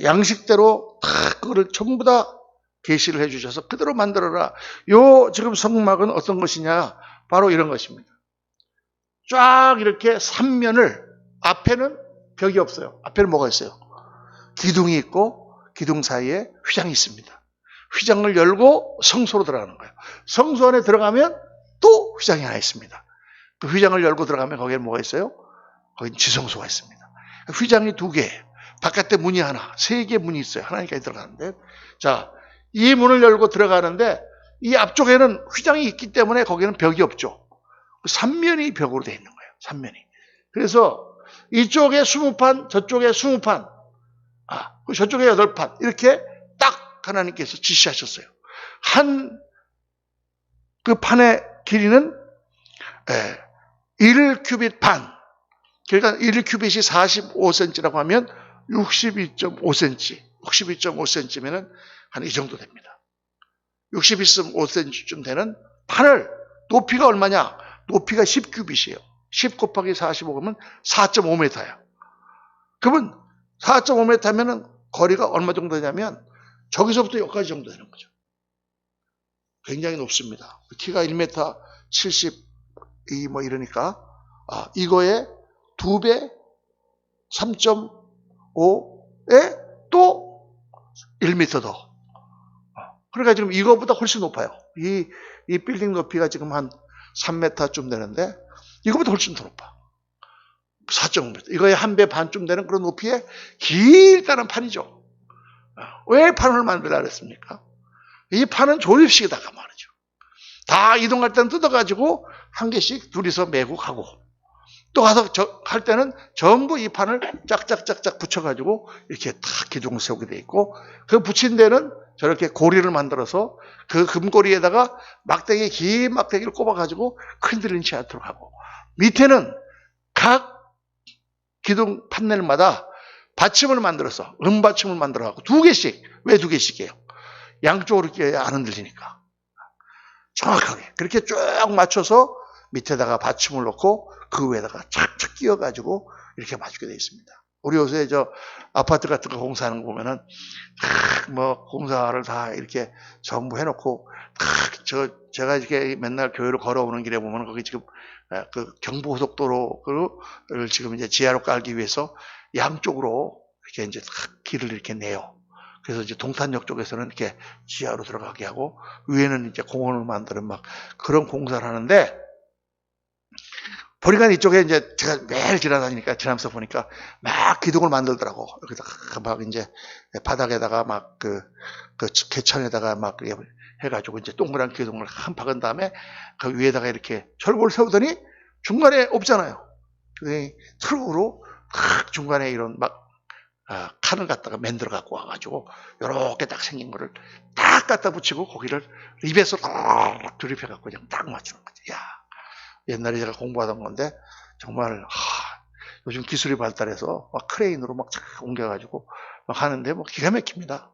양식대로 다 그거를 전부 다 계시를 해주셔서 그대로 만들어라. 요 지금 성막은 어떤 것이냐? 바로 이런 것입니다. 쫙 이렇게 3면을 앞에는 벽이 없어요. 앞에는 뭐가 있어요? 기둥이 있고 기둥 사이에 휘장이 있습니다. 휘장을 열고 성소로 들어가는 거예요. 성소 안에 들어가면 또 휘장이 하나 있습니다. 그 휘장을 열고 들어가면 거기에 뭐가 있어요? 거기 지성소가 있습니다. 휘장이 2개, 바깥에 문이 하나, 3개 문이 있어요. 하나님까지 들어가는데, 자, 이 문을 열고 들어가는데 이 앞쪽에는 휘장이 있기 때문에 거기는 벽이 없죠. 3면이 벽으로 되어 있는 거예요. 3면이. 그래서 이쪽에 20판, 저쪽에 20판, 저쪽에 8판 이렇게 딱 하나님께서 지시하셨어요. 그 판의 길이는 1큐빗 반. 그러니까 1큐빗이 45cm라고 하면 62.5cm. 62.5cm면은 한 이 정도 됩니다. 62.5cm쯤 되는 판을 높이가 얼마냐? 높이가 10큐빗이에요. 10 곱하기 45 그러면 4.5m야. 그러면 4.5m면은 거리가 얼마 정도 되냐면 저기서부터 여기까지 정도 되는 거죠. 굉장히 높습니다. 키가 1m 72 뭐 이러니까 이거에 2배 3.5에 또 1m 더. 그러니까 지금 이거보다 훨씬 높아요. 이 빌딩 높이가 지금 한 3m쯤 되는데 이거보다 훨씬 더 높아. 4.5m. 이거의 1배 반쯤 되는 그런 높이에 길다란 판이죠. 왜 판을 만들라 그랬습니까? 이 판은 조립식이다가 말이죠. 다 이동할 때는 뜯어가지고 한 개씩 둘이서 메고 가고 또 가서 할 때는 전부 이 판을 짝짝짝짝 붙여가지고 이렇게 탁 기둥을 세우게 돼 있고, 그 붙인 데는 저렇게 고리를 만들어서 그 금고리에다가 막대기, 긴 막대기를 꼽아가지고 흔들리지 않도록 하고, 밑에는 각 기둥 판넬마다 받침을 만들어서, 은받침을 만들어갖고 2개씩, 왜 2개씩이에요? 양쪽으로 이렇게 안 흔들리니까. 정확하게. 그렇게 쭉 맞춰서 밑에다가 받침을 놓고 그 위에다가 착착 끼워가지고 이렇게 맞추게 되어 있습니다. 우리 요새 아파트 같은 거 공사하는 거 보면은, 공사를 다 이렇게 전부 해놓고, 제가 이렇게 맨날 교회로 걸어오는 길에 보면 거기 지금 그 경부고속도로를 지금 이제 지하로 깔기 위해서 양쪽으로 이렇게 이제 길을 이렇게 내요. 그래서 이제 동탄역 쪽에서는 이렇게 지하로 들어가게 하고, 위에는 이제 공원을 만드는 막 그런 공사를 하는데, 보니까 이쪽에 이제 제가 매일 지나면서 보니까 막 기둥을 만들더라고. 여기다 막 이제 바닥에다가 막 그 개천에다가 막 해가지고 이제 동그란 기둥을 한 박은 다음에 그 위에다가 이렇게 철골 세우더니 중간에 없잖아요. 트럭으로 중간에 이런 칸을 갖다가 만들어 갖고 와가지고 요렇게 딱 생긴 거를 딱 갖다 붙이고 거기를 입에서 딱 조립해 갖고 그냥 딱 맞추는 거지. 야, 옛날에 제가 공부하던 건데 정말 요즘 기술이 발달해서 막 크레인으로 막 옮겨가지고 막 하는데 뭐 기가 막힙니다.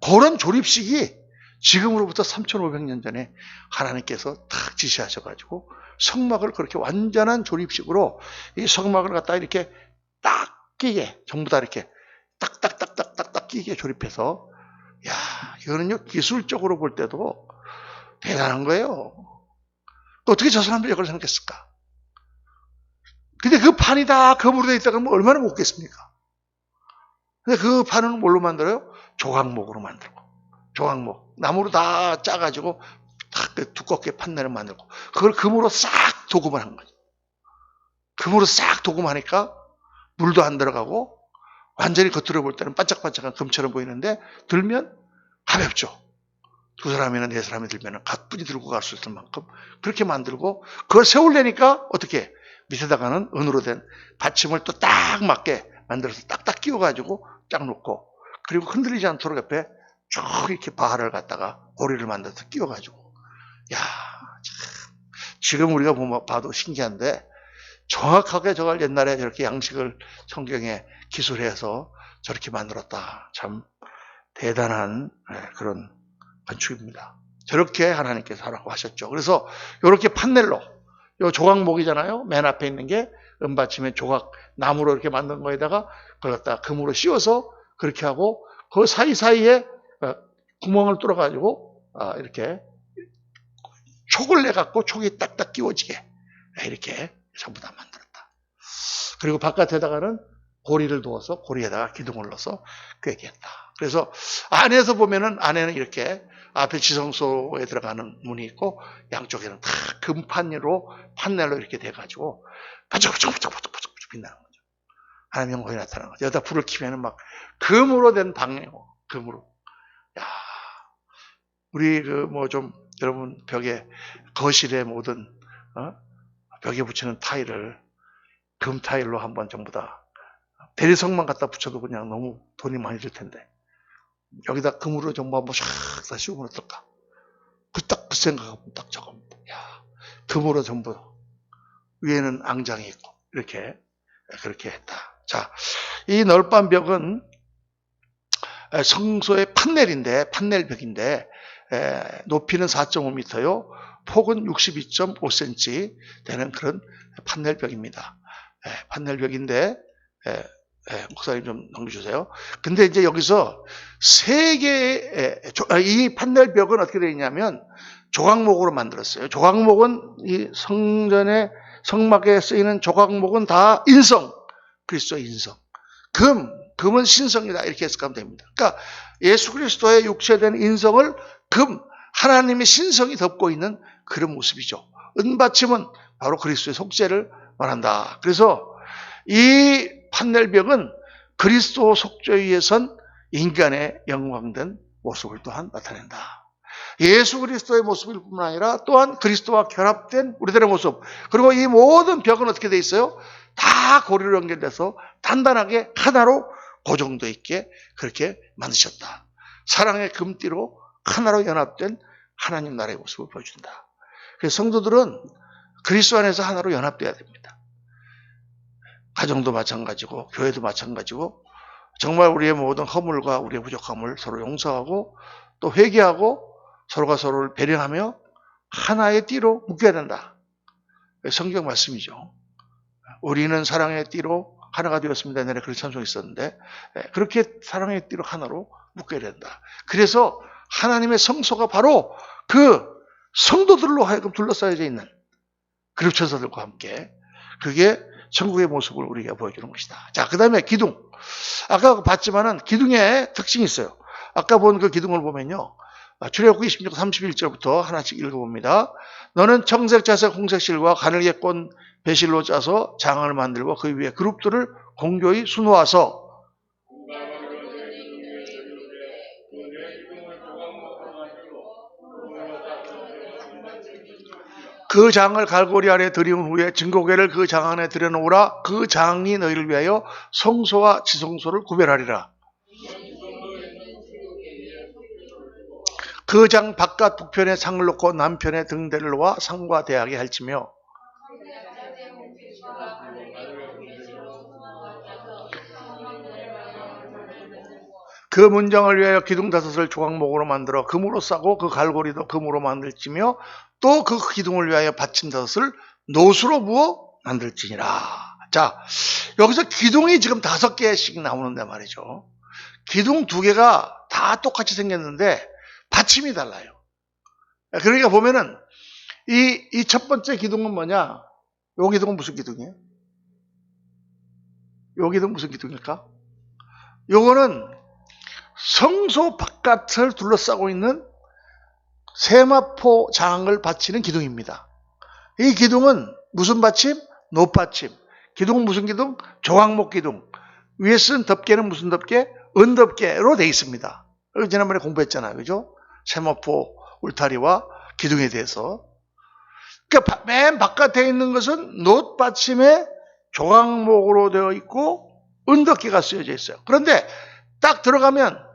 그런 조립식이 지금으로부터 3,500년 전에 하나님께서 딱 지시하셔가지고 성막을 그렇게 완전한 조립식으로 이 성막을 갖다 이렇게 딱 끼게 전부 다 이렇게 딱딱딱딱딱딱 끼게 조립해서, 야, 이거는요 기술적으로 볼 때도 대단한 거예요. 어떻게 저 사람들이 이걸 생각했을까? 근데 그 판이 다 금으로 되어 있다가 얼마나 못겠습니까? 근데 그 판은 뭘로 만들어요? 조각목으로 만들고, 조각목 나무로 다 짜가지고 딱 두껍게 판넬을 만들고, 그걸 금으로 싹 도금을 한 거죠. 금으로 싹 도금하니까 물도 안 들어가고 완전히 겉으로 볼 때는 반짝반짝한 금처럼 보이는데 들면 가볍죠. 2사람이나 4사람이 들면 가뿐히 들고 갈 수 있을 만큼 그렇게 만들고, 그걸 세우려니까 어떻게 밑에다가는 은으로 된 받침을 또 딱 맞게 만들어서 딱딱 끼워가지고 쫙 놓고, 그리고 흔들리지 않도록 옆에 쭉 이렇게 바를 갖다가 고리를 만들어서 끼워가지고, 야, 참 지금 우리가 봐도 신기한데 정확하게 저걸 옛날에 저렇게 양식을 성경에 기술해서 저렇게 만들었다. 참 대단한 그런 건축입니다. 저렇게 하나님께서 하라고 하셨죠. 그래서 이렇게 판넬로, 요 조각목이잖아요. 맨 앞에 있는 게 은받침에 조각 나무로 이렇게 만든 거에다가 그걸 갖다 금으로 씌워서 그렇게 하고, 그 사이사이에 구멍을 뚫어가지고 이렇게 촉을 내갖고 촉이 딱딱 끼워지게 이렇게 전부 다 만들었다. 그리고 바깥에다가는 고리를 두어서 고리에다가 기둥을 넣어서 꿰게 했다. 그래서 안에서 보면은 안에는 이렇게 앞에 지성소에 들어가는 문이 있고 양쪽에는 다 금판으로 판넬로 이렇게 돼가지고 반짝반짝반짝반짝 빛나는 거죠. 하나님의 영광이 나타나는 거죠. 여기다 불을 켜면은 막 금으로 된 방이고, 금으로. 야, 우리 여러분 벽에 거실에 모든 벽에 붙이는 타일을 금 타일로 한번 전부 다 대리석만 갖다 붙여도 그냥 너무 돈이 많이 들 텐데 여기다 금으로 전부 한번 샥 다 씌우면 어떨까? 그 생각하면 딱 저거, 야, 금으로 전부 위에는 앙장이 있고 이렇게 그렇게 했다. 자, 이 널빤 벽은 성소의 판넬인데, 판넬벽인데 높이는 4.5m요. 폭은 62.5cm 되는 그런 판넬벽입니다. 판넬벽인데 목사님 좀 넘겨주세요. 근데 이제 여기서 이 판넬벽은 어떻게 되어 있냐면 조각목으로 만들었어요. 조각목은 이 성전의 성막에 쓰이는 조각목은 다 인성, 그리스도의 인성. 금은 신성이다. 이렇게 해석하면 됩니다. 그러니까 예수 그리스도의 육체된 인성을 하나님의 신성이 덮고 있는 그런 모습이죠. 은받침은 바로 그리스도의 속죄를 말한다. 그래서 이 판넬벽은 그리스도 속죄 위에 선 인간의 영광된 모습을 또한 나타낸다. 예수 그리스도의 모습일 뿐만 아니라 또한 그리스도와 결합된 우리들의 모습. 그리고 이 모든 벽은 어떻게 돼 있어요? 다 고리로 연결돼서 단단하게 하나로 고정되어 있게 그렇게 만드셨다. 사랑의 금띠로 하나로 연합된 하나님 나라의 모습을 보여준다. 그래서 성도들은 그리스도 안에서 하나로 연합돼야 됩니다. 가정도 마찬가지고 교회도 마찬가지고 정말 우리의 모든 허물과 우리의 부족함을 서로 용서하고 또 회개하고 서로가 서로를 배려하며 하나의 띠로 묶여야 된다. 성경 말씀이죠. 우리는 사랑의 띠로 하나가 되었습니다. 옛날에 그런 찬송이 있었는데 그렇게 사랑의 띠로 하나로 묶여야 된다. 그래서 하나님의 성소가 바로 그 성도들로 하여금 둘러싸여져 있는 그룹 천사들과 함께 그게 천국의 모습을 우리가 보여주는 것이다. 자, 그 다음에 기둥. 아까 봤지만은 기둥에 특징이 있어요. 아까 본 그 기둥을 보면요. 출애굽기 26, 31절부터 하나씩 읽어봅니다. 너는 청색, 자색, 홍색 실과 가늘게 꼰 배실로 짜서 장을 만들고 그 위에 그룹들을 공교히 수놓아서 그 장을 갈고리 아래 들이운 후에 증거궤를 그 장 안에 들여놓으라. 그 장이 너희를 위하여 성소와 지성소를 구별하리라. 그 장 바깥 북편에 상을 놓고 남편에 등대를 놓아 상과 대하게 할지며 그 문장을 위하여 기둥 5을 조각목으로 만들어 금으로 싸고 그 갈고리도 금으로 만들지며 또 그 기둥을 위하여 받침 5을 노수로 부어 만들지니라. 자, 여기서 기둥이 지금 5개씩 나오는데 말이죠. 기둥 2개가 다 똑같이 생겼는데 받침이 달라요. 그러니까 보면은 이 첫 번째 기둥은 뭐냐? 요 기둥은 무슨 기둥이에요? 요 기둥 무슨 기둥일까? 요거는 성소 바깥을 둘러싸고 있는 세마포 장을 받치는 기둥입니다. 이 기둥은 무슨 받침? 놋받침. 기둥은 무슨 기둥? 조각목 기둥. 위에 쓴 덮개는 무슨 덮개? 은덮개로 되어 있습니다. 지난번에 공부했잖아요. 그죠? 세마포 울타리와 기둥에 대해서. 그러니까 맨 바깥에 있는 것은 놋받침에 조각목으로 되어 있고 은덮개가 쓰여져 있어요. 그런데 딱 들어가면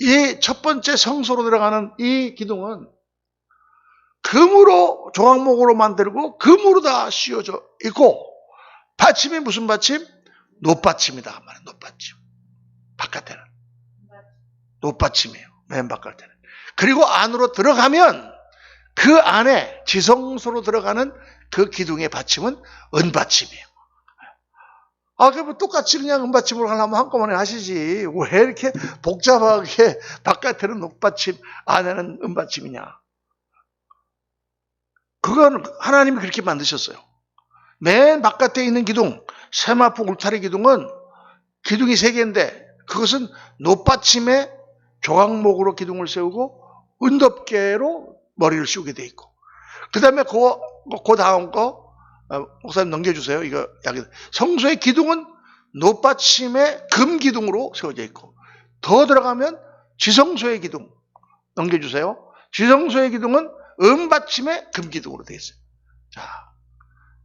이 첫 번째 성소로 들어가는 이 기둥은 금으로 조각목으로 만들고 금으로 다 씌워져 있고 받침이 무슨 받침? 놋받침이다. 놋받침. 바깥에는 놋받침이에요. 맨 바깥에는. 그리고 안으로 들어가면 그 안에 지성소로 들어가는 그 기둥의 받침은 은받침이에요. 그럼 똑같이 그냥 은받침으로 하려면 한꺼번에 하시지. 왜 이렇게 복잡하게 바깥에는 놋받침, 안에는 은받침이냐. 그건 하나님이 그렇게 만드셨어요. 맨 바깥에 있는 기둥, 세마포 울타리 기둥은 기둥이 3개인데 그것은 놋받침에 조각목으로 기둥을 세우고 은덮개로 머리를 씌우게 돼 있고 그 다음에 그 다음 거 목사님 넘겨주세요. 이거 성소의 기둥은 놋받침의 금기둥으로 세워져 있고 더 들어가면 지성소의 기둥 넘겨주세요. 지성소의 기둥은 은받침의 금기둥으로 되어 있어요. 자,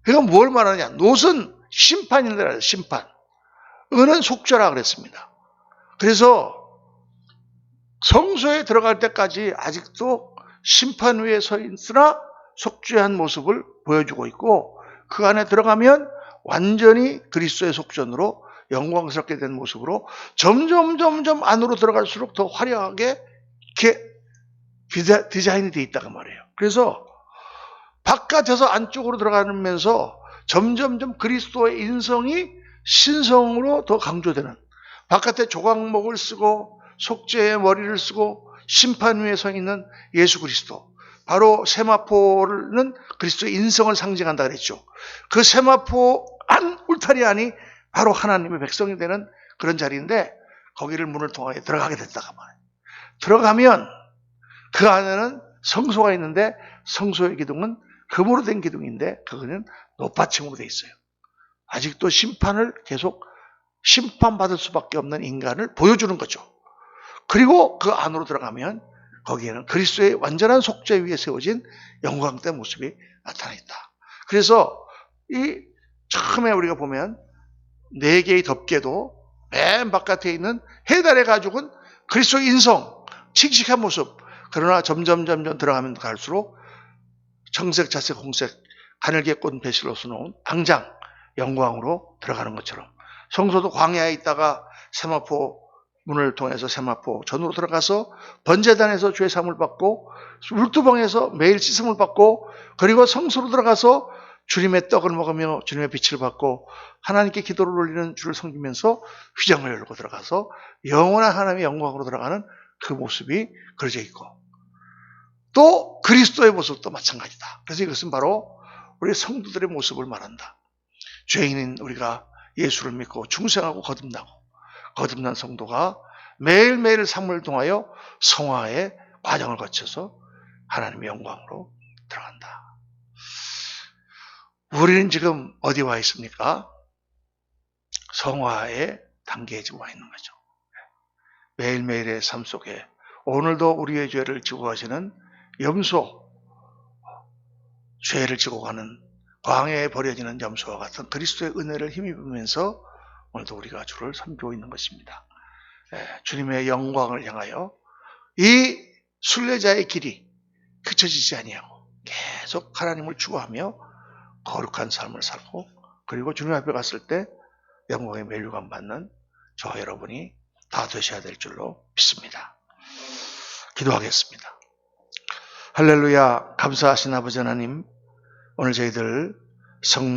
이건 뭘 말하느냐? 놋은 심판이라 심판. 은은 속죄라 그랬습니다. 그래서 성소에 들어갈 때까지 아직도 심판 위에 서 있으나 속죄한 모습을 보여주고 있고 그 안에 들어가면 완전히 그리스도의 속전으로 영광스럽게 된 모습으로 점점 안으로 들어갈수록 더 화려하게 이렇게 디자인이 되어 있다고 말해요. 그래서 바깥에서 안쪽으로 들어가면서 점점 그리스도의 인성이 신성으로 더 강조되는 바깥에 조각목을 쓰고 속죄의 머리를 쓰고 심판 위에 서 있는 예수 그리스도 바로 세마포는 그리스도의 인성을 상징한다 그랬죠. 그 세마포 안 울타리 안이 바로 하나님의 백성이 되는 그런 자리인데 거기를 문을 통하여 들어가게 됐다가 말이에요. 들어가면 그 안에는 성소가 있는데 성소의 기둥은 금으로 된 기둥인데 그거는 놋받침으로 돼 있어요. 아직도 심판을 계속 심판받을 수밖에 없는 인간을 보여주는 거죠. 그리고 그 안으로 들어가면 거기에는 그리스도의 완전한 속죄 위에 세워진 영광된 모습이 나타나 있다. 그래서 이 처음에 우리가 보면 4개의 덮개도 맨 바깥에 있는 해달의 가죽은 그리스도의 인성, 칙칙한 모습. 그러나 점점 들어가면 갈수록 청색, 자색, 홍색, 가늘게 꼰 배실로서 놓은 당장 영광으로 들어가는 것처럼 성소도 광야에 있다가 세마포 문을 통해서 세마포 전으로 들어가서 번제단에서 죄 사함을 받고 울두방에서 매일 씻음을 받고 그리고 성소로 들어가서 주님의 떡을 먹으며 주님의 빛을 받고 하나님께 기도를 올리는 주를 섬기면서 휘장을 열고 들어가서 영원한 하나님의 영광으로 들어가는 그 모습이 그려져 있고 또 그리스도의 모습도 마찬가지다. 그래서 이것은 바로 우리 성도들의 모습을 말한다. 죄인인 우리가 예수를 믿고 중생하고 거듭난 성도가 매일매일 삶을 통하여 성화의 과정을 거쳐서 하나님의 영광으로 들어간다. 우리는 지금 어디 와 있습니까? 성화의 단계에 지금 와 있는 거죠. 매일매일의 삶 속에 오늘도 우리의 죄를 지고 가시는 염소, 죄를 지고 가는 광야에 버려지는 염소와 같은 그리스도의 은혜를 힘입으면서 오늘도 우리가 주를 섬기고 있는 것입니다. 주님의 영광을 향하여 이 순례자의 길이 그쳐지지 아니하고 계속 하나님을 추구하며 거룩한 삶을 살고 그리고 주님 앞에 갔을 때 영광의 멸류관 받는 저와 여러분이 다 되셔야 될 줄로 믿습니다. 기도하겠습니다. 할렐루야. 감사하신 아버지 하나님, 오늘 저희들